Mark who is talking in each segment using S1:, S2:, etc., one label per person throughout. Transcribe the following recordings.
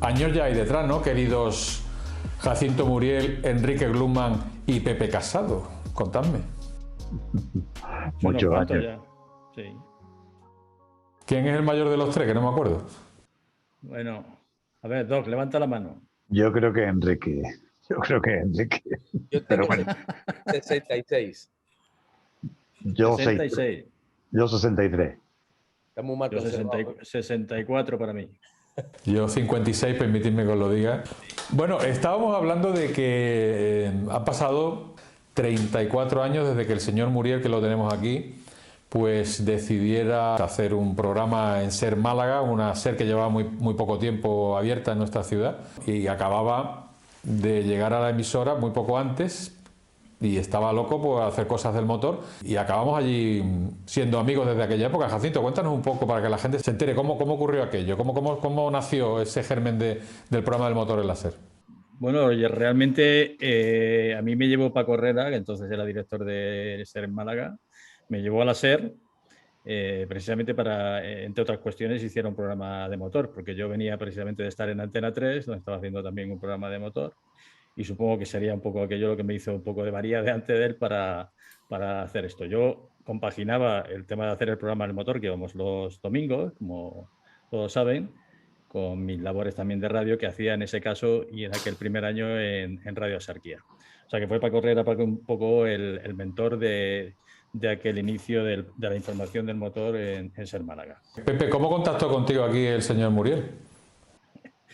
S1: Años ya hay detrás, ¿no, queridos Jacinto Muriel, Enrique Gluckman y Pepe Casado? Contadme.
S2: Muchos años.
S3: Ya. Sí.
S1: ¿Quién es el mayor de los tres? Que no me acuerdo.
S3: Bueno, a ver, Doc, levanta la mano.
S2: Yo creo que Enrique. Yo
S4: tengo
S2: bueno.
S4: 66.
S2: Yo
S3: 66.
S2: Yo 63.
S4: Estamos mal
S3: Yo
S4: conservados.
S3: 64 para mí.
S1: Yo 56, permitidme que os lo diga. Bueno, estábamos hablando de que han pasado 34 años desde que el señor Muriel, que lo tenemos aquí, pues decidiera hacer un programa en SER Málaga, una SER que llevaba muy poco tiempo abierta en nuestra ciudad, y acababa de llegar a la emisora muy poco antes, y estaba loco por hacer cosas del motor, y acabamos allí siendo amigos desde aquella época. Jacinto, cuéntanos un poco para que la gente se entere cómo ocurrió aquello, cómo nació ese germen del programa del motor en la SER.
S3: Bueno, oye, realmente a mí me llevó Paco Herrera, que entonces era director de SER en Málaga, me llevó a la SER precisamente para, entre otras cuestiones, hiciera un programa de motor, porque yo venía precisamente de estar en Antena 3, donde estaba haciendo también un programa de motor, y supongo que sería un poco aquello lo que me hizo un poco de variante de él para hacer esto. Yo compaginaba el tema de hacer el programa del motor, que íbamos los domingos, como todos saben, con mis labores también de radio que hacía en ese caso y en aquel primer año en Radio Asarquía. O sea que fue Paco Herrera un poco el mentor de aquel inicio de la información del motor en SER Málaga.
S1: Pepe, ¿cómo contactó contigo aquí el señor Muriel?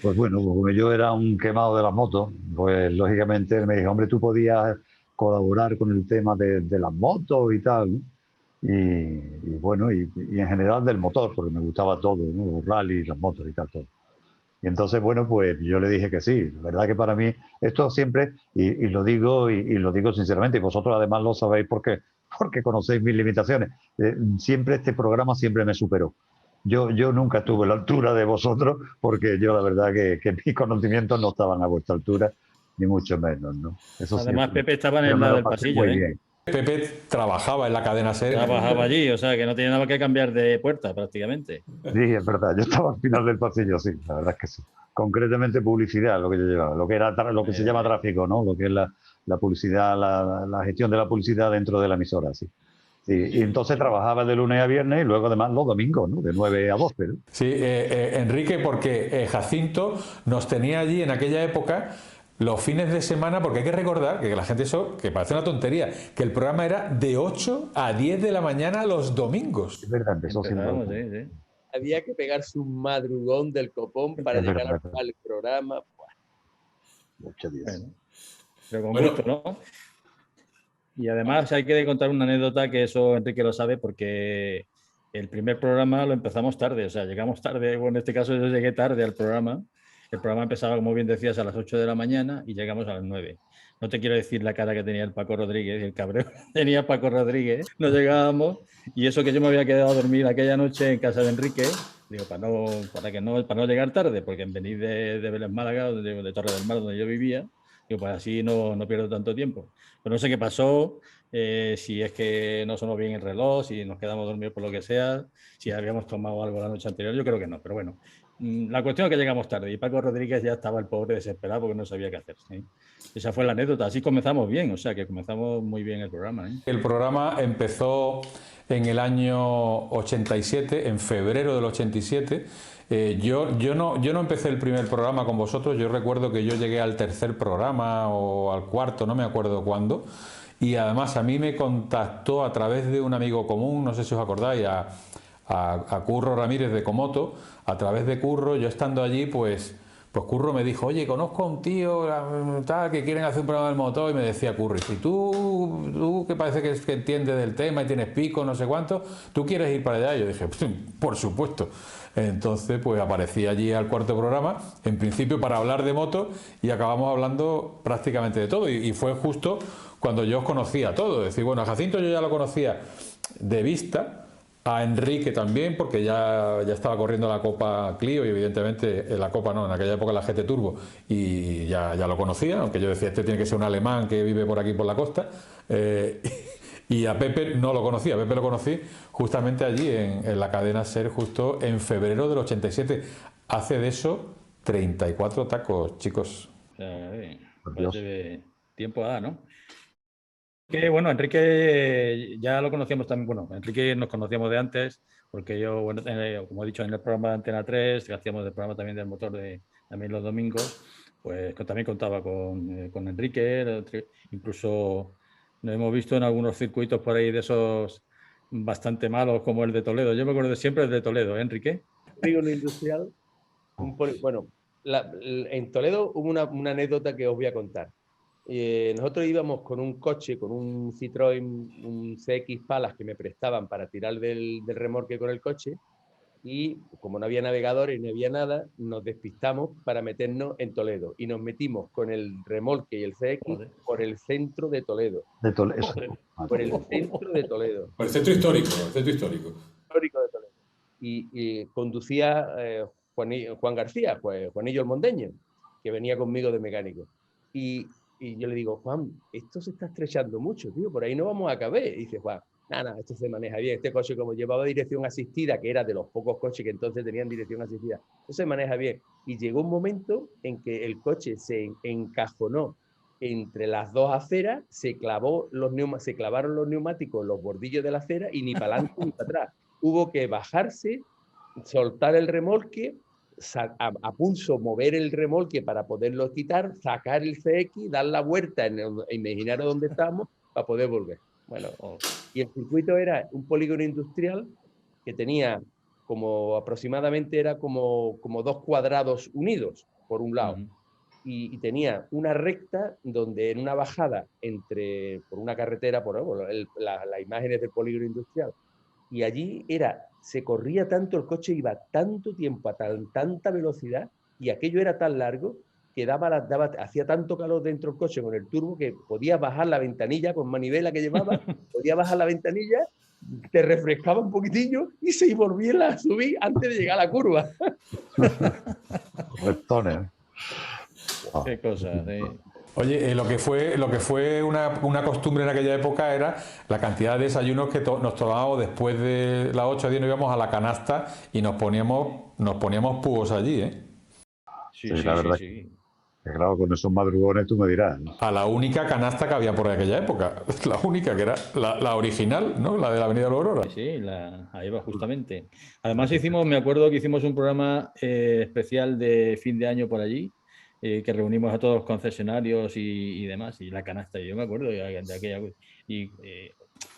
S2: Pues bueno, como yo era un quemado de las motos, pues lógicamente él me dijo, hombre, tú podías colaborar con el tema de las motos y tal, ¿no? Y bueno, y en general del motor, porque me gustaba todo, ¿no? Los rallies, las motos y tal, todo. Y entonces, bueno, pues yo le dije que sí. La verdad que para mí esto siempre, y lo digo sinceramente, y vosotros además lo sabéis porque conocéis mis limitaciones, siempre este programa siempre me superó. Yo nunca estuve a la altura de vosotros porque yo la verdad que mis conocimientos no estaban a vuestra altura, ni mucho menos, ¿no? Eso
S3: además,
S2: siempre,
S3: Pepe estaba en el lado del pasillo,
S2: muy
S3: ¿eh?
S2: bien.
S1: Pepe trabajaba en la cadena SER.
S3: Trabajaba allí, o sea que no tenía nada que cambiar de puerta prácticamente.
S2: Sí, es verdad, yo estaba al final del pasillo, sí, la verdad es que sí. Concretamente publicidad, lo que yo llevaba, lo que se llama tráfico, ¿no? Lo que es la publicidad, la gestión de la publicidad dentro de la emisora, sí. Sí, y entonces trabajaba de lunes a viernes y luego además los domingos, ¿no? De 9 a 12, ¿no?
S1: Sí, Enrique, porque Jacinto nos tenía allí en aquella época los fines de semana, porque hay que recordar que la gente, eso, que parece una tontería, que el programa era de 8 a 10 de la mañana los domingos.
S2: Es verdad, empezó siempre.
S3: Sí.
S4: Había que pegarse un madrugón del copón para llegar al programa.
S2: Muchas gracias.
S3: Bueno, pero con gusto, ¿no? Y además hay que contar una anécdota que eso Enrique lo sabe porque el primer programa lo empezamos tarde, o sea, llegamos tarde, bueno, en este caso yo llegué tarde al programa. El programa empezaba, como bien decías, a las 8 de la mañana y llegamos a las 9. No te quiero decir la cara que tenía el Paco Rodríguez y el cabreo que tenía Paco Rodríguez. No llegábamos y eso que yo me había quedado a dormir aquella noche en casa de Enrique, digo, para no llegar tarde, porque en venir de Vélez Málaga, de Torre del Mar, donde yo vivía, digo, pues así no pierdo tanto tiempo. Pero no sé qué pasó, si es que no sonó bien el reloj, si nos quedamos dormidos por lo que sea, si habíamos tomado algo la noche anterior, yo creo que no, pero bueno. La cuestión es que llegamos tarde y Paco Rodríguez ya estaba el pobre desesperado porque no sabía qué hacer, ¿sí? Esa fue la anécdota, así comenzamos bien, o sea que comenzamos muy bien el programa, ¿eh?
S1: El programa empezó en el año 87, en febrero del 87. Yo no empecé el primer programa con vosotros, yo recuerdo que yo llegué al tercer programa o al cuarto, no me acuerdo cuándo, y además a mí me contactó a través de un amigo común, no sé si os acordáis, a Curro Ramírez de Comoto. A través de Curro, yo estando allí, pues Curro me dijo, oye, conozco a un tío tal, que quieren hacer un programa del motor, y me decía Curro, si tú que parece que entiendes del tema y tienes pico, no sé cuánto, ¿tú quieres ir para allá? Y yo dije, por supuesto. Entonces, pues aparecí allí al cuarto programa, en principio para hablar de motos, y acabamos hablando prácticamente de todo, y fue justo cuando yo os conocía a todos. Es decir, bueno, a Jacinto yo ya lo conocía de vista, a Enrique también, porque ya estaba corriendo la Copa Clio y evidentemente la Copa no, en aquella época la GT Turbo, y ya lo conocía, aunque yo decía, este tiene que ser un alemán que vive por aquí por la costa. Y a Pepe no lo conocía, a Pepe lo conocí justamente allí en la cadena SER, justo en febrero del 87. Hace de eso 34 tacos, chicos.
S3: O sea,
S2: Dios.
S3: tiempo da, ¿no? Que bueno, Enrique ya lo conocíamos también. Bueno, Enrique nos conocíamos de antes, porque yo, bueno, como he dicho, en el programa de Antena 3, que hacíamos el programa también del motor también los domingos, pues también contaba con Enrique, incluso nos hemos visto en algunos circuitos por ahí de esos bastante malos, como el de Toledo. Yo me acuerdo siempre el de Toledo, ¿eh, Enrique?
S4: Polígono industrial. Bueno, en Toledo hubo una anécdota que os voy a contar. Nosotros íbamos con un coche, con un Citroën, un CX Palas que me prestaban para tirar del remolque con el coche, y como no había navegadores ni había nada, nos despistamos para meternos en Toledo y nos metimos con el remolque y el CX por el centro de Toledo. Por el centro de Toledo.
S1: Por el centro histórico, el centro histórico.
S4: Histórico de Toledo. Y conducía Juan García, pues Juanillo el Mondeño, que venía conmigo de mecánico. Y yo le digo, Juan, esto se está estrechando mucho, tío, por ahí no vamos a caber. Y dice, Juan, nada, esto se maneja bien. Este coche, como llevaba dirección asistida, que era de los pocos coches que entonces tenían dirección asistida, esto se maneja bien. Y llegó un momento en que el coche se encajonó entre las dos aceras, se clavaron los neumáticos en los bordillos de la acera y ni para adelante ni para atrás. Hubo que bajarse, soltar el remolque, a pulso mover el remolque para poderlo quitar, sacar el CX, dar la vuelta, imaginaros dónde estábamos, para poder volver. Bueno, y el circuito era un polígono industrial que tenía aproximadamente era como 2 cuadrados unidos, por un lado. Y tenía una recta donde en una bajada por una carretera, las imágenes del polígono industrial, y allí se corría tanto, el coche iba tanto tiempo a tanta velocidad, y aquello era tan largo que hacía tanto calor dentro del coche con el turbo que podías bajar la ventanilla con manivela que llevaba, podías bajar la ventanilla, te refrescaba un poquitillo y se volvía a subir antes de llegar a la curva.
S2: Rectones.
S3: Qué cosa, sí.
S1: Oye, lo que fue una costumbre en aquella época era la cantidad de desayunos que nos tomábamos después de las 8 o 10, nos íbamos a la canasta y nos poníamos púos allí, ¿eh?
S3: Sí,
S2: la verdad.
S3: Sí.
S2: Claro, con esos madrugones tú me dirás.
S1: A la única canasta que había por aquella época, la única, que era la original, ¿no? La de la Avenida Aurora.
S3: Sí, ahí va justamente. Además me acuerdo que hicimos un programa especial de fin de año por allí, que reunimos a todos los concesionarios y demás, y la canasta, yo me acuerdo de aquella. Y de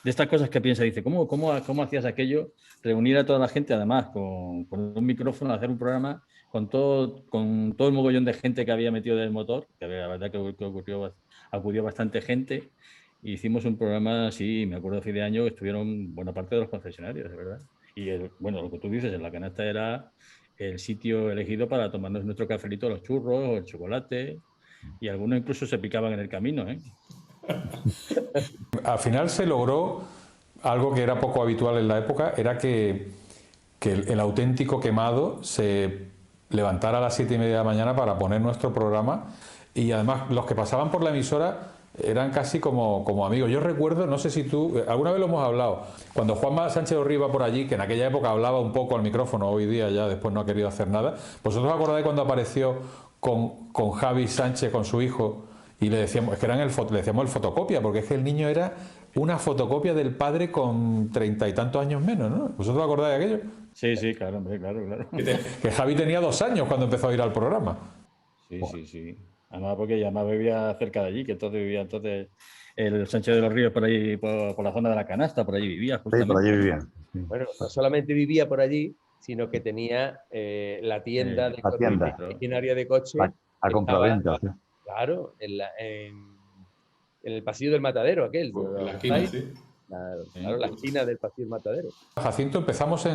S3: estas cosas que piensa, dice, ¿cómo hacías aquello? Reunir a toda la gente, además, con un micrófono, hacer un programa con todo el mogollón de gente que había metido del motor, que la verdad que acudió bastante gente. Hicimos un programa, sí, me acuerdo, fin de año, que estuvieron buena parte de los concesionarios, de verdad. Y bueno, lo que tú dices, en la canasta era el sitio elegido para tomarnos nuestro cafelito, los churros, el chocolate, y algunos incluso se picaban en el camino, ¿eh?
S1: Al final se logró algo que era poco habitual en la época, era que el auténtico quemado se levantara a las 7:30 de la mañana para poner nuestro programa, y además los que pasaban por la emisora eran casi como amigos. Yo recuerdo, no sé si tú, alguna vez lo hemos hablado, cuando Juanma Sánchez Orriba por allí, que en aquella época hablaba un poco al micrófono, hoy día ya después no ha querido hacer nada. ¿Vosotros os acordáis cuando apareció con Javi Sánchez, con su hijo, y le decíamos, es que le decíamos el fotocopia, porque es que el niño era una fotocopia del padre con 30 y tantos años menos, ¿no? ¿Vosotros os acordáis de aquello?
S3: Sí, claro, hombre, claro.
S1: Que Javi tenía 2 años cuando empezó a ir al programa.
S3: Sí. Además, porque ya más vivía cerca de allí, que vivía el Sánchez de los Ríos por ahí, por la zona de la canasta, por allí vivía justamente.
S2: Sí, por allí vivía.
S4: Bueno, no solamente vivía por allí, sino que tenía la tienda de maquinaria de coche.
S2: A compraventa. Sí.
S4: Claro, en el pasillo del Matadero, aquel.
S1: La esquina, sí.
S4: Claro, la esquina del pasillo del Matadero.
S1: Jacinto, empezamos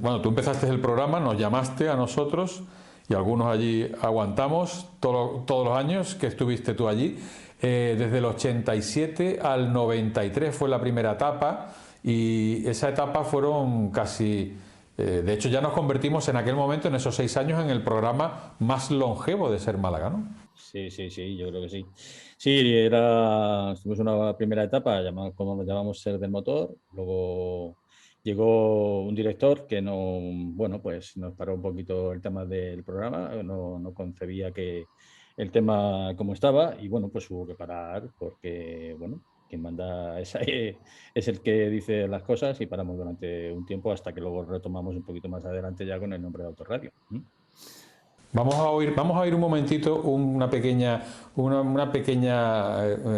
S1: bueno, tú empezaste el programa, nos llamaste a nosotros y algunos allí aguantamos todos los años que estuviste tú allí. Desde el 87 al 93 fue la primera etapa, y esa etapa fueron casi... de hecho, ya nos convertimos en aquel momento, en esos 6 años, en el programa más longevo de Ser Málaga, ¿no?
S3: Sí, yo creo que sí. Sí, estuvimos una primera etapa, como nos llamamos Ser del Motor, luego llegó un director que no, bueno, pues nos paró un poquito el tema del programa, no concebía que el tema como estaba y bueno, pues hubo que parar porque, bueno, quien manda es el que dice las cosas y paramos durante un tiempo hasta que luego retomamos un poquito más adelante ya con el nombre de Autoradio.
S1: Vamos a oír un momentito una pequeña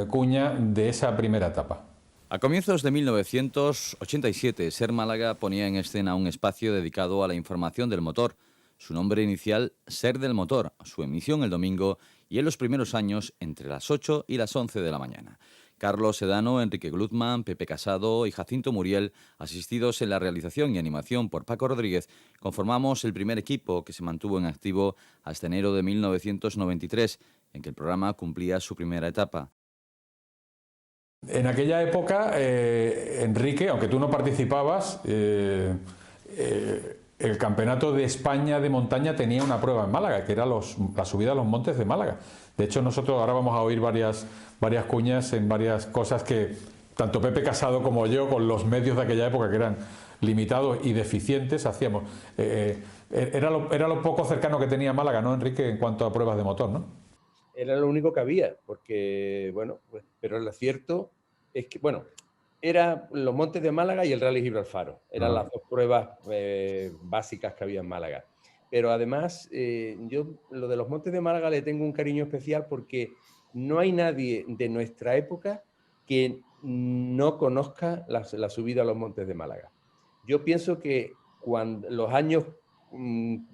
S1: cuña de esa primera etapa.
S5: A comienzos de 1987, Ser Málaga ponía en escena un espacio dedicado a la información del motor. Su nombre inicial, Ser del Motor, su emisión el domingo y en los primeros años entre las 8 y las 11 de la mañana. Carlos Sedano, Enrique Gluzman, Pepe Casado y Jacinto Muriel, asistidos en la realización y animación por Paco Rodríguez, conformamos el primer equipo que se mantuvo en activo hasta enero de 1993, en que el programa cumplía su primera etapa.
S1: En aquella época, Enrique, aunque tú no participabas, el Campeonato de España de montaña tenía una prueba en Málaga, que era la subida a los montes de Málaga. De hecho, nosotros ahora vamos a oír varias cuñas en varias cosas que tanto Pepe Casado como yo, con los medios de aquella época que eran limitados y deficientes, hacíamos. Era lo poco cercano que tenía Málaga, ¿no, Enrique, en cuanto a pruebas de motor, ¿no?
S4: Era lo único que había, porque, bueno, pues, pero lo cierto es que, bueno, eran los Montes de Málaga y el Rally Gibralfaro. Eran las dos pruebas básicas que había en Málaga. Pero además, yo lo de los Montes de Málaga le tengo un cariño especial porque no hay nadie de nuestra época que no conozca la subida a los Montes de Málaga. Yo pienso que cuando los años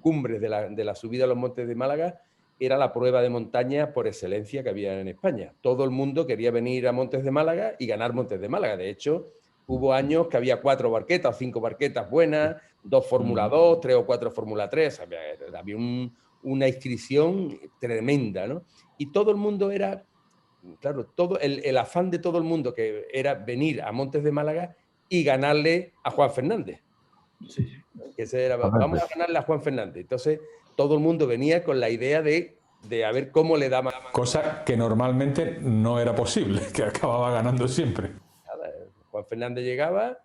S4: cumbres de la subida a los Montes de Málaga era la prueba de montaña por excelencia que había en España. Todo el mundo quería venir a Montes de Málaga y ganar Montes de Málaga. De hecho, hubo años que había 4 barquetas o 5 barquetas buenas, 2 Fórmula 2, 3 o 4 Fórmula 3. Había una inscripción tremenda, ¿no? Y todo el mundo era, claro, todo el afán de todo el mundo que era venir a Montes de Málaga y ganarle a Juan Fernández. Sí. Que ese era, vamos a ganarle a Juan Fernández. Entonces, todo el mundo venía con la idea de a ver cómo le daba.
S1: Cosa que normalmente no era posible, que acababa ganando siempre.
S4: Nada, Juan Fernández llegaba,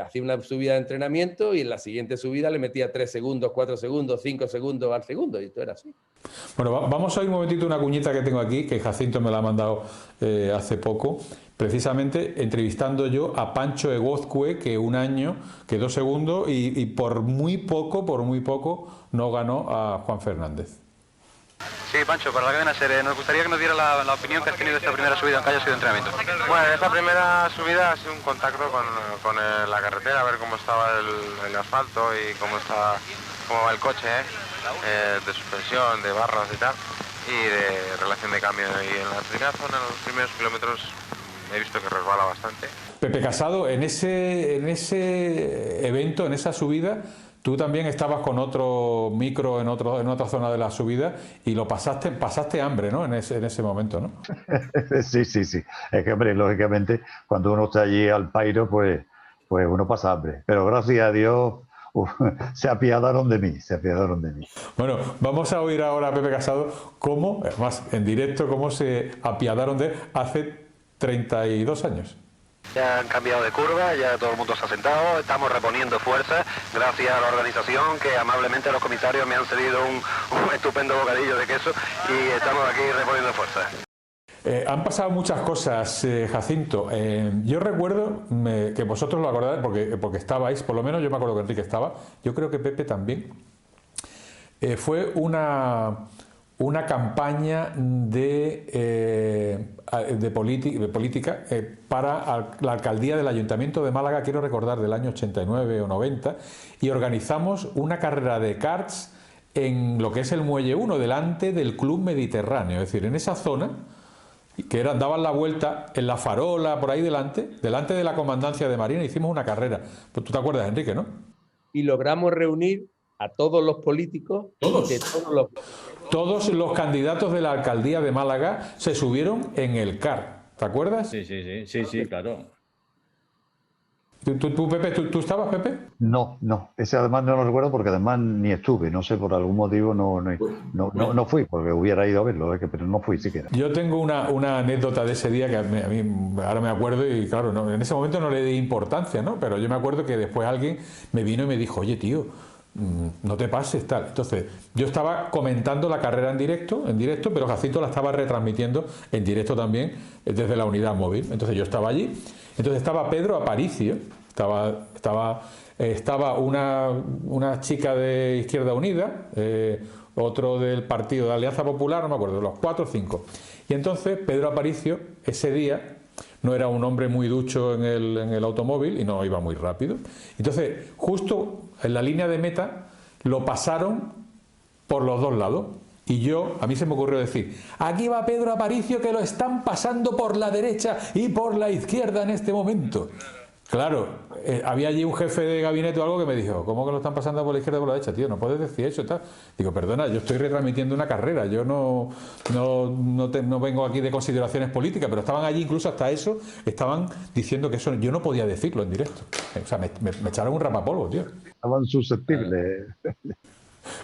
S4: hacía una subida de entrenamiento y en la siguiente subida le metía 3 segundos, 4 segundos, 5 segundos al segundo, y esto era así.
S1: Bueno, vamos a oír un momentito una cuñita que tengo aquí, que Jacinto me la ha mandado hace poco, precisamente entrevistando yo a Pancho Egozcue, que un año quedó segundo y por muy poco no ganó a Juan Fernández.
S6: Sí, Pancho, para la cadena SER, nos gustaría que nos diera la opinión que has tenido de esta primera subida, aunque haya sido entrenamiento.
S7: Bueno, esta primera subida ha sido un contacto con la carretera, a ver cómo estaba el asfalto y cómo va el coche, de suspensión, de barras y tal, y de relación de cambio. Y en la primera zona, en los primeros kilómetros, he visto que resbala bastante.
S1: Pepe Casado, en ese evento, en esa subida, tú también estabas con otro micro en otra zona de la subida y lo pasaste hambre, ¿no? En ese momento, ¿no?
S2: Sí. Es que, hombre, lógicamente, cuando uno está allí al pairo, pues uno pasa hambre. Pero gracias a Dios se apiadaron de mí.
S1: Bueno, vamos a oír ahora a Pepe Casado cómo, además en directo, cómo se apiadaron de él hace 32 años.
S6: Ya han cambiado de curva, ya todo el mundo se ha sentado, estamos reponiendo fuerzas gracias a la organización que amablemente los comisarios me han cedido un estupendo bocadillo de queso y estamos aquí reponiendo fuerzas.
S1: Han pasado muchas cosas, Jacinto. Yo recuerdo que vosotros lo acordáis porque estabais, por lo menos yo me acuerdo que Enrique estaba, yo creo que Pepe también. Fue una campaña de política para la alcaldía del Ayuntamiento de Málaga, quiero recordar, del año 89 o 90, y organizamos una carrera de karts en lo que es el Muelle 1, delante del Club Mediterráneo, es decir, en esa zona, que daban la vuelta en la farola, por ahí delante de la Comandancia de Marina, hicimos una carrera. Pues tú te acuerdas, Enrique, ¿no?
S4: Y logramos reunir a todos los políticos.
S1: Todos los candidatos de la alcaldía de Málaga se subieron en el CAR, ¿te acuerdas?
S3: Sí, claro.
S1: Pepe, ¿tú estabas, Pepe?
S2: No, ese además no lo recuerdo porque además ni estuve, no sé, por algún motivo no fui, porque hubiera ido a verlo, pero no fui siquiera.
S1: Yo tengo una anécdota de ese día que a mí ahora me acuerdo y claro, en ese momento no le di importancia, ¿no? Pero yo me acuerdo que después alguien me vino y me dijo, oye tío, no te pases, tal. Entonces, yo estaba comentando la carrera en directo, pero Jacinto la estaba retransmitiendo en directo también desde la unidad móvil. Entonces yo estaba allí, entonces estaba Pedro Aparicio, estaba una chica de Izquierda Unida, otro del partido de Alianza Popular, no me acuerdo, los 4 o 5. Y entonces Pedro Aparicio ese día no era un hombre muy ducho en el automóvil y no iba muy rápido. Entonces, justo en la línea de meta, lo pasaron por los dos lados. Y a mí se me ocurrió decir, aquí va Pedro Aparicio que lo están pasando por la derecha y por la izquierda en este momento. Claro, había allí un jefe de gabinete o algo que me dijo, ¿cómo que lo están pasando por la izquierda y por la derecha? Tío, no puedes decir eso y tal. Digo, perdona, yo estoy retransmitiendo una carrera, yo no vengo aquí de consideraciones políticas, pero estaban allí incluso hasta eso, estaban diciendo que eso yo no podía decirlo en directo. O sea, me echaron un rapapolvo, tío.
S2: Estaban susceptibles.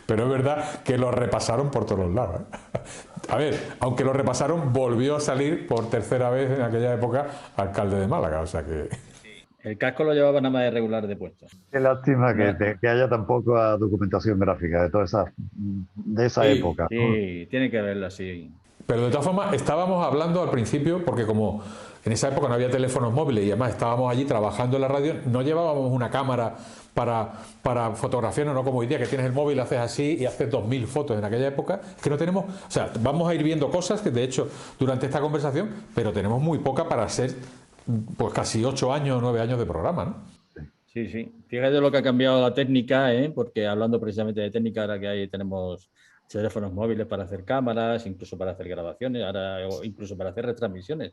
S1: Pero es verdad que lo repasaron por todos los lados, ¿eh? A ver, aunque lo repasaron, volvió a salir por tercera vez en aquella época alcalde de Málaga, o sea que...
S3: El casco lo llevaba nada más de regular de puesto.
S2: Qué lástima que haya tan poca documentación gráfica de esa época.
S3: Sí, tiene que haberla así.
S1: Pero de todas formas, estábamos hablando al principio, porque como en esa época no había teléfonos móviles y además estábamos allí trabajando en la radio, no llevábamos una cámara para fotografiar, no como hoy día que tienes el móvil, haces así y haces 2000 fotos. En aquella época es que no tenemos, o sea, vamos a ir viendo cosas que de hecho durante esta conversación, pero tenemos muy poca para ser pues casi 8 años o 9 años de programa, ¿no?
S3: Sí. Fíjate lo que ha cambiado la técnica, porque hablando precisamente de técnica, ahora que ahí tenemos teléfonos móviles para hacer cámaras, incluso para hacer grabaciones, ahora incluso para hacer retransmisiones.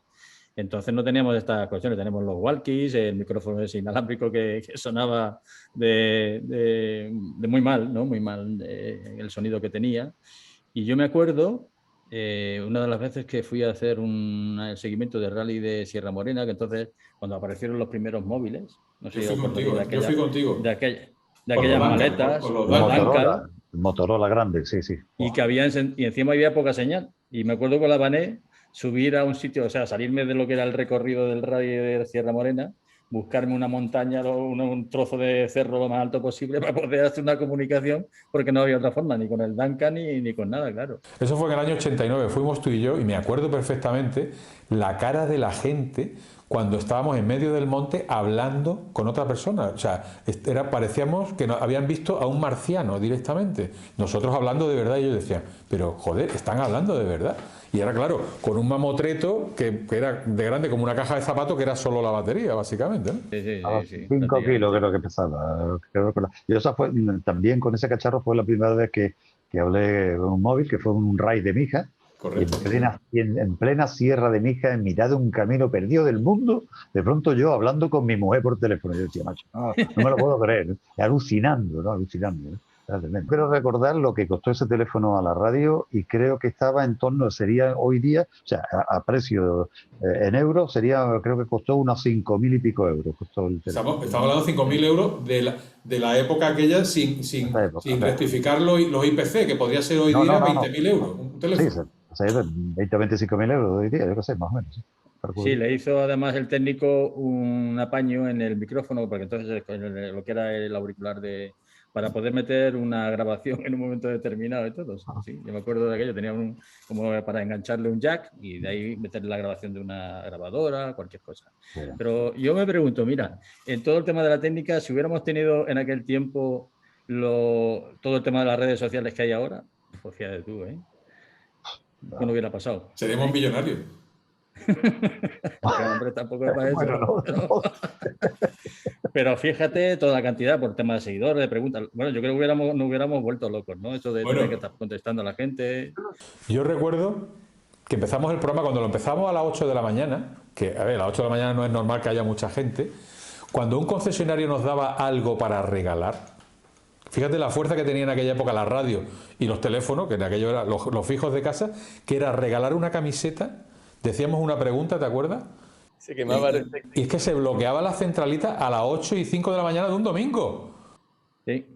S3: Entonces no teníamos estas cuestiones, tenemos los walkies, el micrófono ese inalámbrico que sonaba de muy mal, ¿no? Muy mal el sonido que tenía. Y yo me acuerdo una de las veces que fui a hacer el seguimiento del rally de Sierra Morena, que entonces cuando aparecieron los primeros móviles, no sé,
S1: yo fui contigo.
S3: De aquellas maletas,
S2: Motorola grande, sí.
S3: Y que y encima había poca señal. Y me acuerdo con la Bané subir a un sitio, o sea, salirme de lo que era el recorrido del rally de Sierra Morena, buscarme una montaña o un trozo de cerro lo más alto posible para poder hacer una comunicación, porque no había otra forma, ni con el Duncan ni con nada, claro.
S1: Eso fue en el año 89, fuimos tú y yo, y me acuerdo perfectamente la cara de la gente cuando estábamos en medio del monte hablando con otra persona. O sea, parecíamos que habían visto a un marciano directamente. Nosotros hablando de verdad, y ellos decían, pero joder, están hablando de verdad. Y era claro, con un mamotreto que era de grande como una caja de zapatos, que era solo la batería, básicamente, ¿no?
S3: Sí.
S2: 5 kilos creo que pesaba. Y esa fue, también con ese cacharro fue la primera vez que hablé con un móvil, que fue un raid de Mija.
S1: Correcto.
S2: En plena sierra de Mija, en mitad de un camino perdido del mundo, de pronto yo hablando con mi mujer por teléfono. Yo decía, macho, no me lo puedo creer. Alucinando, ¿no? Quiero recordar lo que costó ese teléfono a la radio y creo que estaba en torno, sería hoy día, o sea, a precio en euros, creo que costó unos 5.000 y pico euros. Costó el teléfono.
S1: Estamos hablando de 5.000 euros de la época aquella sin rectificar los IPC, que podría ser hoy día 20.000 euros. Un teléfono.
S2: Sí, o sea, 20 o 25.000 euros hoy día, yo qué sé, más o menos.
S3: Sí, le hizo además el técnico un apaño en el micrófono, porque entonces lo que era el auricular para poder meter una grabación en un momento determinado y todo. Sí, yo me acuerdo de aquello, tenía como para engancharle un jack y de ahí meterle la grabación de una grabadora, cualquier cosa. Sí. Pero yo me pregunto, mira, en todo el tema de la técnica, si hubiéramos tenido en aquel tiempo todo el tema de las redes sociales que hay ahora, pues fíjate tú, ¿qué no hubiera pasado?
S1: Seríamos millonarios.
S3: Hombre, tampoco es para eso. Pero fíjate toda la cantidad por tema de seguidores, de preguntas. Bueno, yo creo que no hubiéramos vuelto locos, ¿no? Eso de tener que estar contestando a la gente.
S1: Yo recuerdo que empezamos el programa, cuando lo empezamos a las 8 de la mañana, que a ver, a las 8 de la mañana no es normal que haya mucha gente, cuando un concesionario nos daba algo para regalar. Fíjate la fuerza que tenía en aquella época la radio y los teléfonos, que en aquello eran los fijos de casa, que era regalar una camiseta. Decíamos una pregunta, ¿te acuerdas?
S4: Se quemaba.
S1: Y es que se bloqueaba la centralita a las 8 y 5 de la mañana de un domingo.
S3: Sí.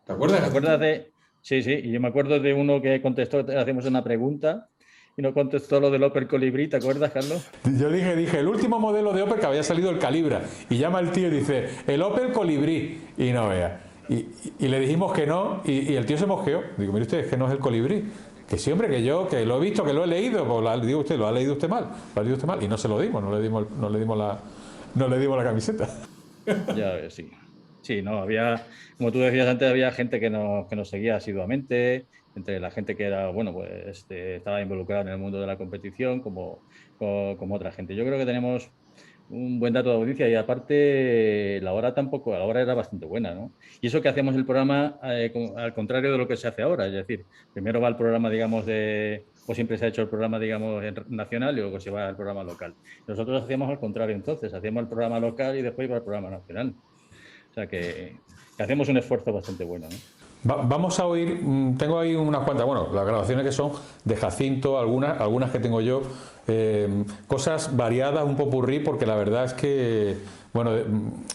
S1: ¿Te acuerdas?
S3: ¿Te acuerdas de...? Sí, y yo me acuerdo de uno que contestó, hacemos una pregunta y no contestó lo del Opel Colibrí, ¿te acuerdas, Carlos?
S1: Yo dije, el último modelo de Opel que había salido el Calibra. Y llama el tío y dice, el Opel Colibrí. Y no vea. Y le dijimos que no, y el tío se mosqueó. Digo, mire usted, es que no es el Colibrí. Que siempre que yo, que lo he visto, que lo he leído, pues digo usted, lo ha leído usted mal. Y no se lo dimos, no le dimos la camiseta.
S3: Ya, sí. Sí, no, había, como tú decías antes, había gente que nos seguía asiduamente, entre la gente que era, bueno, pues estaba involucrada en el mundo de la competición, como otra gente. Yo creo que tenemos un buen dato de audiencia y aparte la hora era bastante buena, ¿no? Y eso que hacemos el programa al contrario de lo que se hace ahora, es decir, primero va el programa, digamos, o siempre se ha hecho el programa, digamos, nacional y luego se va al programa local. Nosotros hacíamos al contrario entonces, hacíamos el programa local y después iba al programa nacional. O sea que hacemos un esfuerzo bastante bueno, ¿no?
S1: Vamos a oír, tengo ahí unas cuantas, bueno, las grabaciones que son de Jacinto, algunas que tengo yo, cosas variadas, un popurrí, porque la verdad es que, bueno,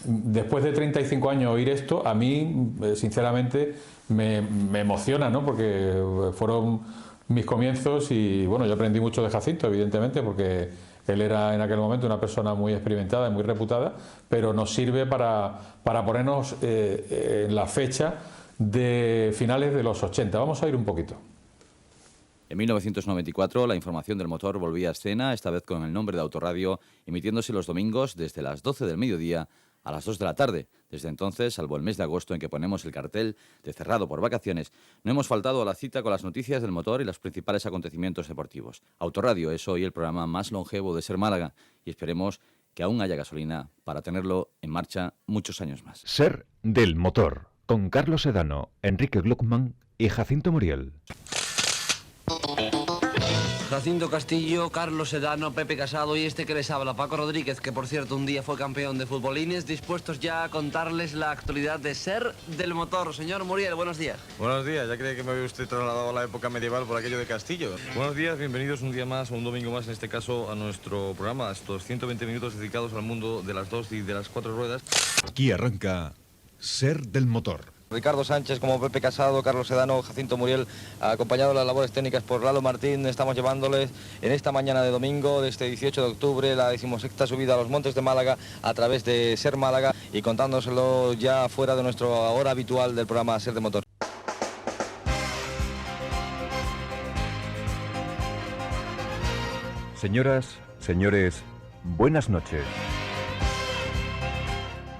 S1: después de 35 años oír esto, a mí, sinceramente, me emociona, ¿no? Porque fueron mis comienzos y, bueno, yo aprendí mucho de Jacinto, evidentemente, porque él era en aquel momento una persona muy experimentada y muy reputada, pero nos sirve para ponernos en la fecha de finales de los 80. Vamos a ir un poquito.
S5: En 1994 la información del motor volvía a escena, esta vez con el nombre de Autorradio, emitiéndose los domingos desde las 12 del mediodía a las 2 de la tarde. Desde entonces, salvo el mes de agosto en que ponemos el cartel de cerrado por vacaciones, no hemos faltado a la cita con las noticias del motor y los principales acontecimientos deportivos. Autorradio es hoy el programa más longevo de Ser Málaga y esperemos que aún haya gasolina para tenerlo en marcha muchos años más.
S8: Ser del motor, con Carlos Sedano, Enrique Gluckman y Jacinto Muriel.
S9: Jacinto Castillo, Carlos Sedano, Pepe Casado y este que les habla, Paco Rodríguez, que por cierto un día fue campeón de futbolines, dispuestos ya a contarles la actualidad de Ser del motor. Señor Muriel, buenos días.
S10: Buenos días, ya creía que me había usted trasladado a la época medieval por aquello de Castillo. Buenos días, bienvenidos un día más, o un domingo más en este caso, a nuestro programa, estos 120 minutos dedicados al mundo de las 2 y de las 4 ruedas.
S8: Aquí arranca Ser del motor.
S9: Ricardo Sánchez como Pepe Casado, Carlos Sedano, Jacinto Muriel, acompañado de las labores técnicas por Lalo Martín. Estamos llevándoles en esta mañana de domingo, de este 18 de octubre, la 16ª subida a los Montes de Málaga a través de Ser Málaga y contándoselo ya fuera de nuestra hora habitual del programa Ser de Motor.
S8: Señoras, señores, buenas noches.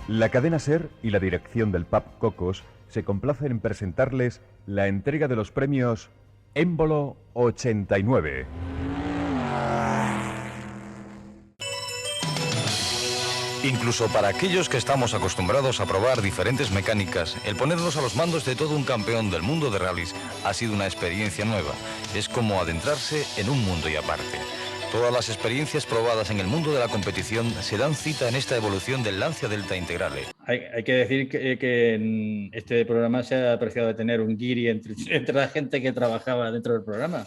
S8: La cadena Ser y la dirección del pub Cocos se complacen en presentarles la entrega de los premios Émbolo 89.
S11: Incluso para aquellos que estamos acostumbrados a probar diferentes mecánicas, el ponernos a los mandos de todo un campeón del mundo de rallies ha sido una experiencia nueva. Es como adentrarse en un mundo y aparte. Todas las experiencias probadas en el mundo de la competición se dan cita en esta evolución del Lancia Delta Integrale.
S3: Hay que decir que en este programa se ha apreciado de tener un guiri entre la gente que trabajaba dentro del programa.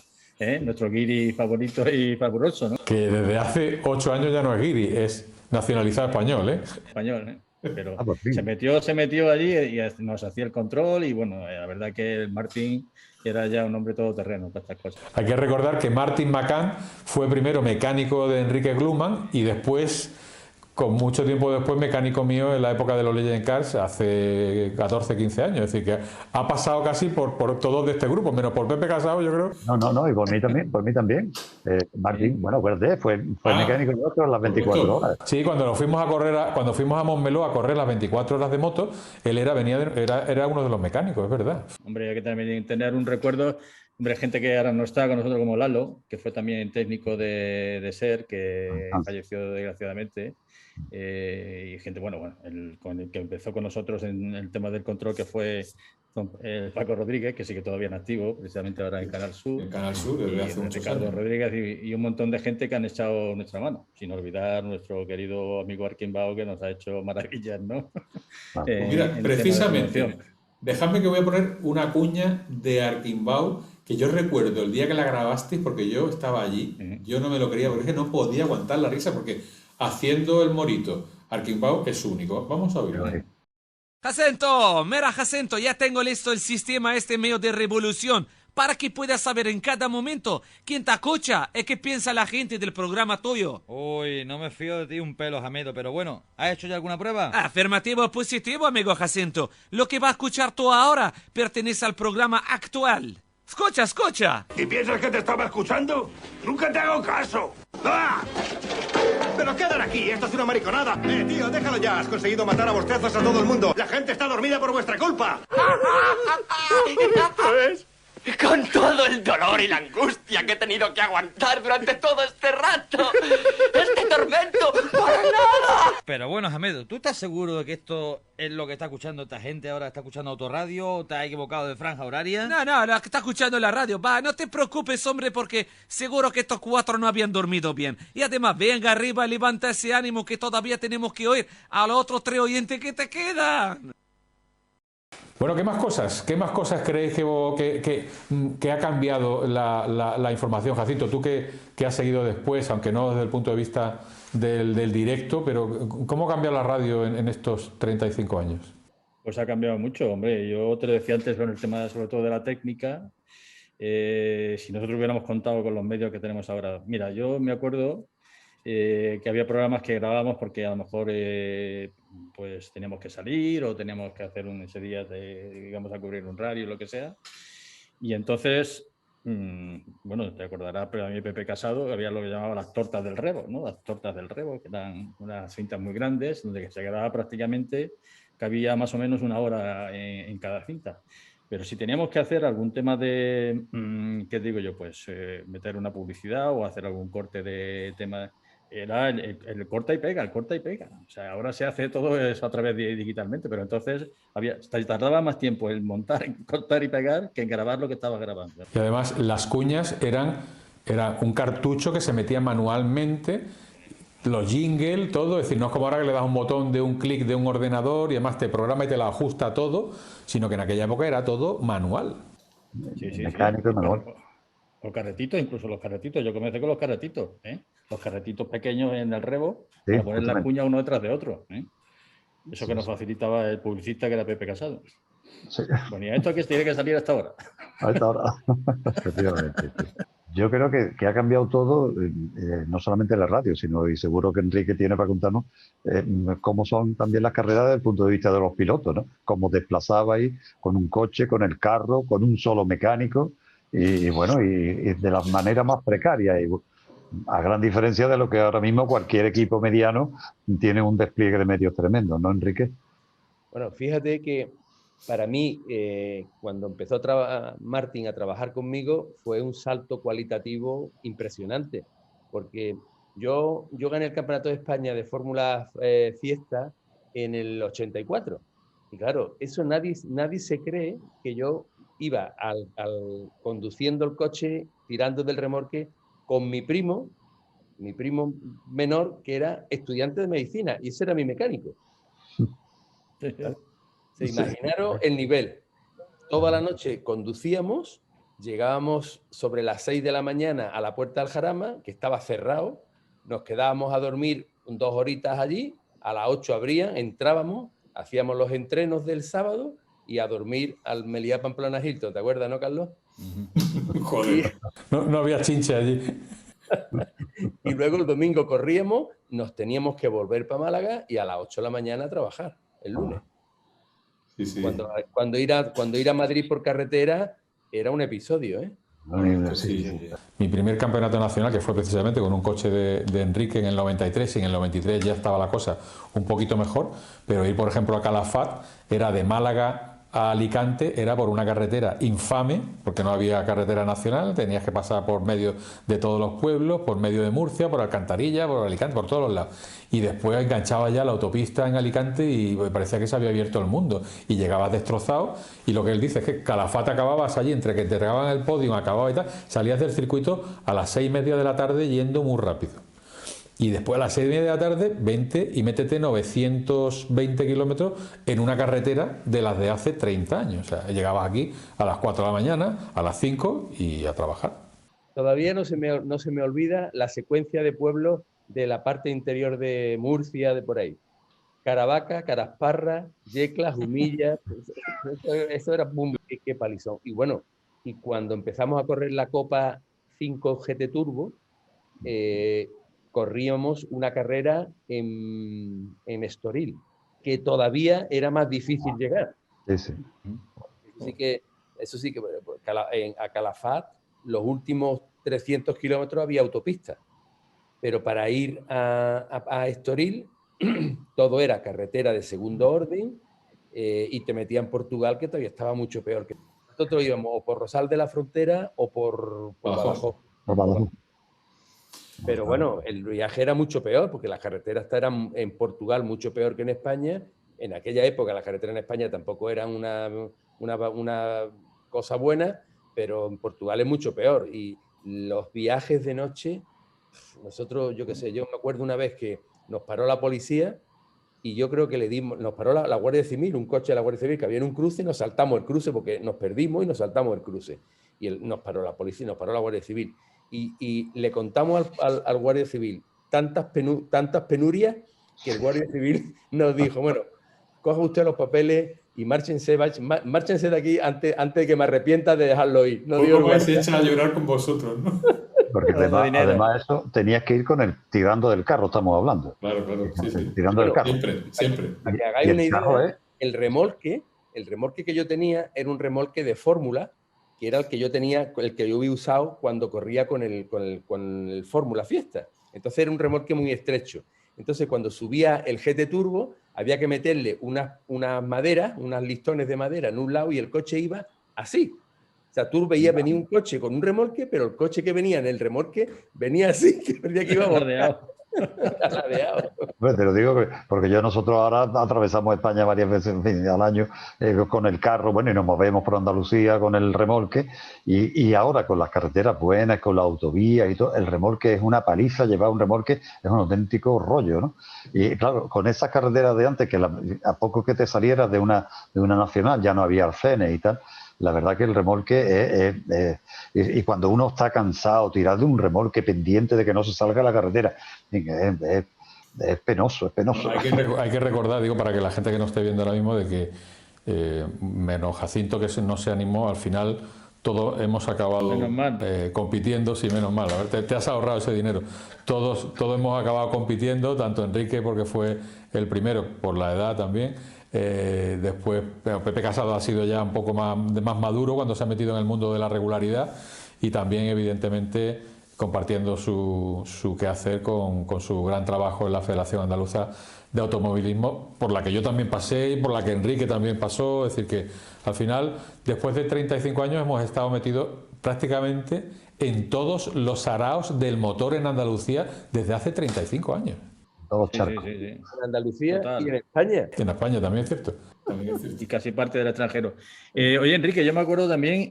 S3: Nuestro guiri favorito y fabuloso, ¿no?
S1: Que desde hace 8 años ya no es guiri, es nacionalizado español, ¿eh?
S3: Español, ¿eh? Pero se metió allí y nos hacía el control y bueno, la verdad que el Martín era ya un hombre todoterreno para estas cosas.
S1: Hay que recordar que Martin McCann fue primero mecánico de Enrique Gluckman y después, con mucho tiempo después, mecánico mío en la época de los Legend Cars, hace 14, 15 años. Es decir, que ha pasado casi por todos de este grupo, menos por Pepe Casado, yo creo.
S2: No, y por mí también. Martín, bueno, acuérdate, fue mecánico de nosotros las 24 horas.
S1: Sí, cuando fuimos a Montmeló a correr las 24 horas de moto, él era uno de los mecánicos, es verdad.
S3: Hombre, hay que también tener un recuerdo. Hombre, gente que ahora no está con nosotros como Lalo, que fue también técnico de Ser, que falleció desgraciadamente. Y gente, con el que empezó con nosotros en el tema del control, que fue Paco Rodríguez, que sigue todavía en activo, precisamente ahora en Canal Sur.
S1: En Canal Sur, desde hace muchos
S3: Ricardo
S1: años.
S3: Rodríguez y un montón de gente que han echado nuestra mano, sin olvidar nuestro querido amigo Arquimbao, que nos ha hecho maravillas, ¿no?
S1: Mira, precisamente, dejadme que voy a poner una cuña de Arquimbao, que yo recuerdo el día que la grabasteis, porque yo estaba allí, yo no me lo creía, porque es que no podía aguantar la risa, porque haciendo el morito. Arquimbao es único. Vamos a oírlo.
S12: Jacinto, mira Jacinto, ya tengo listo el sistema medio de revolución para que puedas saber en cada momento quién te escucha y qué piensa la gente del programa tuyo.
S9: Uy, no me fío de ti un pelo, Jamedo, pero bueno, ¿has hecho ya alguna prueba?
S12: Afirmativo o positivo, amigo Jacinto. Lo que va a escuchar tú ahora pertenece al programa actual. Escucha, escucha.
S13: ¿Y piensas que te estaba escuchando? ¡Nunca te hago caso! ¡Ah! ¡Pero quedan aquí! ¡Esto es una mariconada! Tío, déjalo ya. Has conseguido matar a bostezos a todo el mundo. ¡La gente está dormida por vuestra culpa!
S14: ¿Sabes? Con todo el dolor y la angustia que he tenido que aguantar durante todo este rato. ¡Este tormento! ¡Para nada!
S9: Pero bueno, Jamedo, ¿tú estás seguro de que esto es lo que está escuchando esta gente ahora? ¿Está escuchando Autorradio o te has equivocado de franja horaria?
S12: No, lo que está escuchando en la radio. Va, no te preocupes, hombre, porque seguro que estos 4 no habían dormido bien. Y además, venga arriba, levanta ese ánimo que todavía tenemos que oír a los otros 3 oyentes que te quedan.
S1: Bueno, ¿qué más cosas creéis que ha cambiado la información? Jacinto, tú que has seguido después, aunque no desde el punto de vista del directo, pero ¿cómo ha cambiado la radio en estos 35 años?
S3: Pues ha cambiado mucho, hombre. Yo te lo decía antes con el tema sobre todo de la técnica. Si nosotros hubiéramos contado con los medios que tenemos ahora. Mira, yo me acuerdo que había programas que grabábamos porque a lo mejor pues teníamos que salir o teníamos que hacer ese día digamos a cubrir un radio o lo que sea. Y entonces, bueno, te acordarás, pero a mí Pepe Casado había lo que llamaba las tortas del rebo, ¿no? Las tortas del rebo, que eran unas cintas muy grandes donde se grababa prácticamente, cabía más o menos 1 hora en cada cinta. Pero si teníamos que hacer algún tema de, ¿qué digo yo? Pues meter una publicidad o hacer algún corte de tema, era el corta y pega, O sea, ahora se hace todo eso a través de digitalmente, pero entonces tardaba más tiempo en montar, en cortar y pegar que en grabar lo que estaba grabando.
S1: Y además las cuñas eran un cartucho que se metía manualmente, los jingles, todo, es decir, no es como ahora que le das un botón de un clic de un ordenador y además te programa y te lo ajusta todo, sino que en aquella época era todo manual.
S3: Sí,
S2: mecánico y manual.
S3: Los carretitos, incluso los carretitos, yo comencé con los carretitos, los carretitos pequeños en el rebo, para poner la cuña uno detrás de otro. Eso que nos facilitaba el publicista que era Pepe Casado.
S2: Sí.
S3: Ponía esto que tiene que salir hasta ahora.
S2: A esta hora, efectivamente. Yo creo que ha cambiado todo, no solamente en la radio, sino, y seguro que Enrique tiene para contarnos, cómo son también las carreras desde el punto de vista de los pilotos, ¿no? Cómo desplazabais con un coche, con el carro, con un solo mecánico, y bueno, y de la manera más precaria, y a gran diferencia de lo que ahora mismo cualquier equipo mediano tiene un despliegue de medios tremendo, ¿no, Enrique?
S4: Bueno, fíjate que para mí, cuando empezó Martín a trabajar conmigo, fue un salto cualitativo impresionante, porque yo gané el Campeonato de España de Fórmula Fiesta en el 84. Y claro, eso nadie se cree que yo iba conduciendo el coche, tirando del remorque, con mi primo menor, que era estudiante de medicina, y ese era mi mecánico. ¿Vale? Se imaginaron el nivel. Toda la noche conducíamos, llegábamos sobre las 6 de la mañana a la Puerta del Jarama, que estaba cerrado, nos quedábamos a dormir 2 horitas allí, a las 8 abrían, entrábamos, hacíamos los entrenos del sábado y a dormir al Meliá Pamplona Hilton, ¿te acuerdas, no, Carlos?
S1: Joder, no había chinche allí.
S4: Y luego el domingo corríamos, nos teníamos que volver para Málaga y a las 8 de la mañana a trabajar, el lunes. Sí. Cuando ir a Madrid por carretera era un episodio, ¿eh?
S1: Sí. Mi primer campeonato nacional, que fue precisamente con un coche de Enrique en el 93, y en el 93 ya estaba la cosa un poquito mejor, pero ir, por ejemplo, a Calafat era de Málaga a Alicante, era por una carretera infame, porque no había carretera nacional, tenías que pasar por medio de todos los pueblos, por medio de Murcia, por Alcantarilla, por Alicante, por todos los lados. Y después enganchaba ya la autopista en Alicante y parecía que se había abierto el mundo. Y llegabas destrozado, y lo que él dice es que Calafat acababas allí, entre que te regaban el podio, acababa y tal, salías del circuito a las 6:30 de la tarde yendo muy rápido. Y después a las 6:30 de la tarde, 20 y métete 920 kilómetros en una carretera de las de hace 30 años. O sea, llegabas aquí a las 4 de la mañana, a las 5 y a trabajar.
S4: Todavía no se me olvida la secuencia de pueblos de la parte interior de Murcia, de por ahí. Caravaca, Carasparra, Yecla, Jumilla, eso era boom, qué palizón. Y bueno, y cuando empezamos a correr la Copa 5 GT Turbo, corríamos una carrera en Estoril, que todavía era más difícil llegar.
S2: Sí, sí.
S4: Eso sí que a Calafat, los últimos 300 kilómetros había autopista, pero para ir a Estoril todo era carretera de segundo orden, y te metía en Portugal, que todavía estaba mucho peor. Nosotros íbamos o por Rosal de la Frontera o por Badajoz. Pero bueno, el viaje era mucho peor, porque las carreteras eran en Portugal mucho peor que en España. En aquella época las carreteras en España tampoco eran una cosa buena, pero en Portugal es mucho peor. Y los viajes de noche, nosotros, yo qué sé, yo me acuerdo una vez que nos paró la policía y yo creo que nos paró la Guardia Civil, un coche de la Guardia Civil que había en un cruce, y nos saltamos el cruce porque nos perdimos y nos saltamos el cruce. Y nos paró la policía, nos paró la Guardia Civil. Y le contamos al Guardia Civil tantas penurias que el Guardia Civil nos dijo, bueno, coja usted los papeles y márchense de aquí antes de que me arrepienta de dejarlo ir. No digo
S1: que se echa a llorar con vosotros, ¿no?
S2: Porque además eso tenías que ir con el tirando del carro, estamos hablando.
S1: Claro, sí.
S2: Tirando del carro.
S1: Siempre.
S4: Para que hagáis una idea, el remolque que yo tenía era un remolque de fórmula, que era el que yo tenía, el que yo había usado cuando corría con el Fórmula Fiesta. Entonces era un remolque muy estrecho. Entonces cuando subía el GT Turbo había que meterle unas maderas, unos listones de madera en un lado, y el coche iba así. O sea, tú veías venir un coche con un remolque, pero el coche que venía en el remolque venía así, que parecía que iba
S3: ladeado.
S2: Te lo digo porque nosotros ahora atravesamos España varias veces al año con el carro, bueno, y nos movemos por Andalucía con el remolque, y ahora con las carreteras buenas, con la autovía y todo, el remolque es una paliza. Llevar un remolque es un auténtico rollo, ¿no? Y claro, con esas carreteras de antes, que a poco que te salieras de una nacional ya no había arcenes y tal. La verdad que el remolque y cuando uno está cansado, tirar de un remolque pendiente de que no se salga a la carretera, es penoso, es penoso.
S1: Hay que recordar, digo, para que la gente que nos esté viendo ahora mismo, de que menos Jacinto, que no se animó, al final todos hemos acabado compitiendo, sí, menos mal, a ver, te has ahorrado ese dinero. Todos hemos acabado compitiendo, tanto Enrique, porque fue el primero, por la edad también. Después Pepe Casado ha sido ya un poco más maduro cuando se ha metido en el mundo de la regularidad, y también evidentemente compartiendo su quehacer con su gran trabajo en la Federación Andaluza de Automovilismo, por la que yo también pasé y por la que Enrique también pasó. Es decir, que al final, después de 35 años, hemos estado metidos prácticamente en todos los saraos del motor en Andalucía desde hace 35 años.
S3: Sí.
S4: En Andalucía. Total. Y en España.
S1: En España también es cierto.
S3: Y casi parte del extranjero. Oye, Enrique, yo me acuerdo también,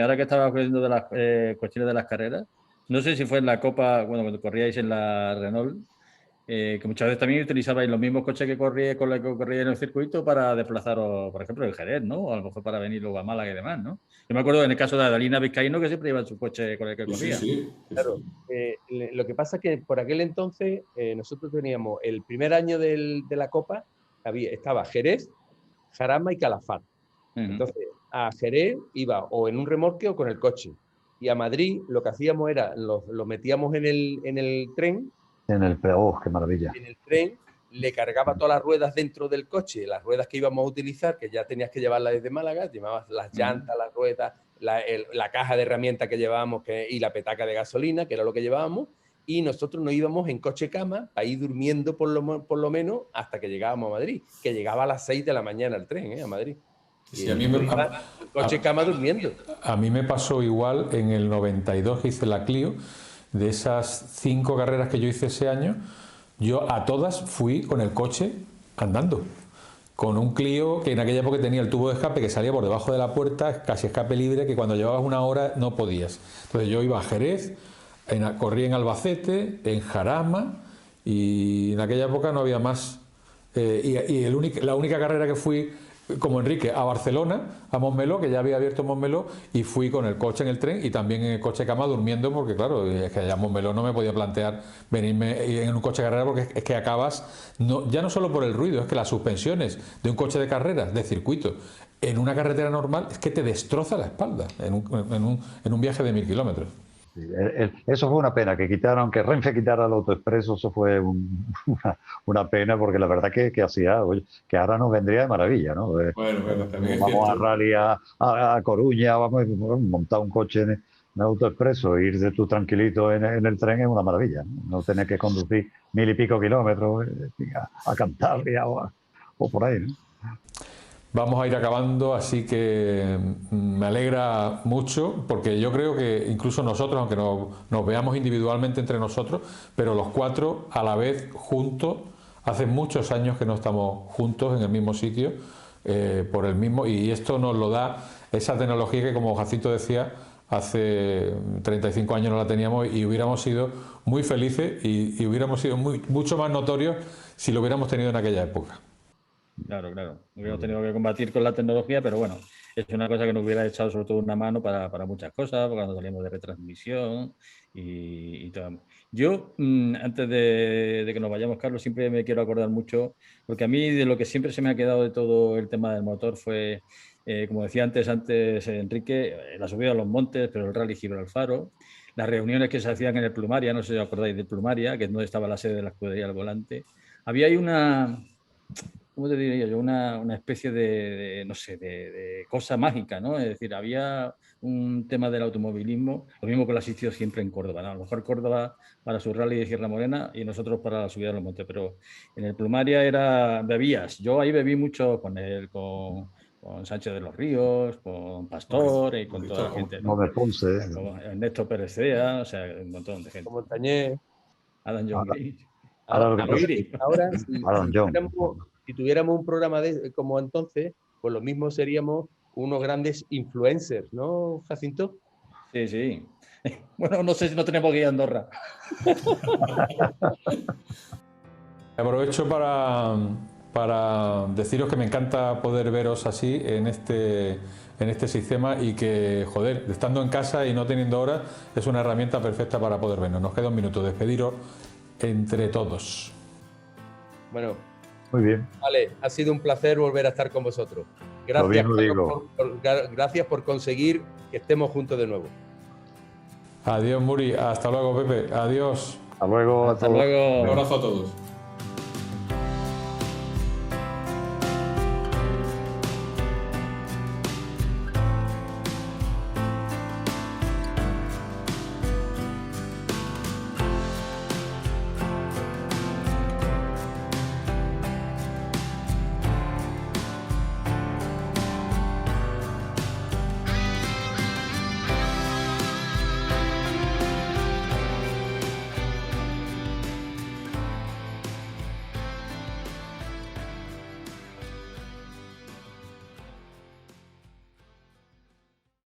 S3: ahora que estabas hablando de las cuestiones de las carreras, no sé si fue en la Copa, bueno, cuando corríais en la Renault, que muchas veces también utilizabais los mismos coches que corríais en el circuito para desplazaros, por ejemplo, en Jerez, ¿no? O a lo mejor para venir luego a Málaga y demás, ¿no? Yo me acuerdo en el caso de Adalina Vizcaíno, que siempre iba en su coche con el que corría.
S4: Sí. Claro. Lo que pasa es que por aquel entonces nosotros teníamos el primer año de la Copa, estaba Jerez, Jarama y Calafat. Entonces, a Jerez iba o en un remolque o con el coche. Y a Madrid lo que hacíamos era, lo metíamos en el tren.
S2: En el qué maravilla.
S4: En el tren le cargaba todas las ruedas dentro del coche, las ruedas que íbamos a utilizar, que ya tenías que llevarlas desde Málaga, llevabas las llantas, las ruedas, la caja de herramientas que llevábamos y la petaca de gasolina, que era lo que llevábamos, y nosotros nos íbamos en coche cama para ir durmiendo por lo menos hasta que llegábamos a Madrid, que llegaba a las 6 de la mañana el tren, a Madrid.
S1: Sí, a mí me
S4: coche cama durmiendo.
S1: A mí me pasó igual en el 92, que hice la Clio. De esas 5 carreras que yo hice ese año, yo a todas fui con el coche andando, con un Clio que en aquella época tenía el tubo de escape que salía por debajo de la puerta, casi escape libre, que cuando llevabas una hora no podías. Entonces yo iba a Jerez, corrí en Albacete, en Jarama, y en aquella época no había más. La única carrera que fui como Enrique, a Barcelona, a Montmeló, que ya había abierto Montmeló, y fui con el coche en el tren y también en el coche cama durmiendo, porque claro, es que allá en Montmeló no me podía plantear venirme en un coche de carrera, porque es que acabas, ya no solo por el ruido, es que las suspensiones de un coche de carreras, de circuito, en una carretera normal, es que te destroza la espalda en un viaje de 1000 kilómetros.
S2: Eso fue una pena, que Renfe quitara el autoexpreso, eso fue una pena, porque la verdad que hacía, oye, que ahora nos vendría de maravilla, ¿no?
S1: Bueno, también
S2: vamos a rally a Coruña, vamos a montar un coche en el autoexpreso, ir de tú tranquilito en el tren es una maravilla, no tener que conducir 1000 y pico kilómetros a Cantabria o por ahí, ¿no?
S1: Vamos a ir acabando, así que me alegra mucho, porque yo creo que incluso nosotros, aunque nos veamos individualmente entre nosotros, pero los cuatro a la vez juntos, hace muchos años que no estamos juntos en el mismo sitio, por el mismo, y esto nos lo da esa tecnología que, como Jacinto decía, hace 35 años no la teníamos y hubiéramos sido muy felices y hubiéramos sido mucho más notorios si lo hubiéramos tenido en aquella época.
S3: Claro. Hubiéramos tenido que combatir con la tecnología, pero bueno, es una cosa que nos hubiera echado sobre todo una mano para muchas cosas, cuando salimos de retransmisión y todo. Yo, antes de que nos vayamos, Carlos, siempre me quiero acordar mucho, porque a mí de lo que siempre se me ha quedado de todo el tema del motor fue, como decía antes Enrique, la subida a los montes, pero el Rally Gibralfaro, las reuniones que se hacían en el Plumaria, no sé si os acordáis de Plumaria, que es donde estaba la sede de la escudería al volante. Había ahí ¿cómo te diría yo? Una especie de cosa mágica, ¿no? Es decir, había un tema del automovilismo, lo mismo que lo ha existido siempre en Córdoba, ¿no? A lo mejor Córdoba para su rally de Sierra Morena y nosotros para la subida de los montes, pero en el Plumaria bebías. Yo ahí bebí mucho con Sánchez de los Ríos, con Pastor y con toda la gente, ¿no?
S2: Con Ponce.
S3: Con Ernesto Pérez Cea, o sea, un montón de gente.
S4: Como Montañés.
S3: Adam John Gris.
S4: Ahora, si tuviéramos un programa como entonces, pues lo mismo seríamos unos grandes influencers, ¿no, Jacinto?
S3: Sí. Bueno, no sé si no tenemos que ir a Andorra.
S1: Aprovecho para deciros que me encanta poder veros así en este sistema y que, joder, estando en casa y no teniendo horas, es una herramienta perfecta para poder vernos. Nos queda un minuto, despediros entre todos.
S4: Bueno,
S2: muy bien.
S4: Vale, ha sido un placer volver a estar con vosotros. Gracias por conseguir que estemos juntos de nuevo.
S1: Adiós, Muri. Hasta luego, Pepe. Adiós.
S2: Hasta luego.
S3: Hasta luego.
S1: Un abrazo a todos.